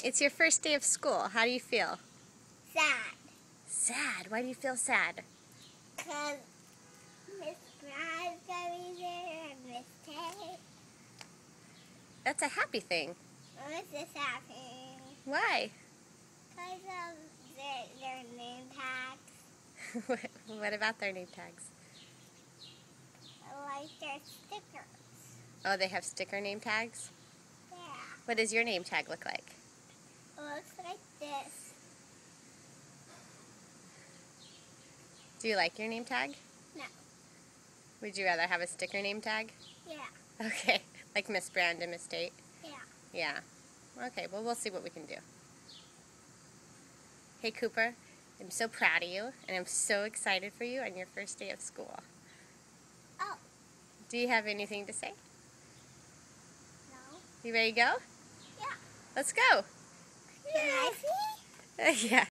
It's your first day of school. How do you feel? Sad. Sad? Why do you feel sad? Because Miss Brown's gonna be there and Miss Tay. That's a happy thing. What's this happening? Why? Because of their name tags. What about their name tags? Like their stickers. Oh, they have sticker name tags? Yeah. What does your name tag look like? It looks like this. Do you like your name tag? No. Would you rather have a sticker name tag? Yeah. Okay, like Miss Brand and Miss Tate? Yeah. Yeah. Okay, well, we'll see what we can do. Hey, Cooper, I'm so proud of you, and I'm so excited for you on your first day of school. Oh. Do you have anything to say? No. You ready to go? Yeah. Let's go. Can I see? Yeah.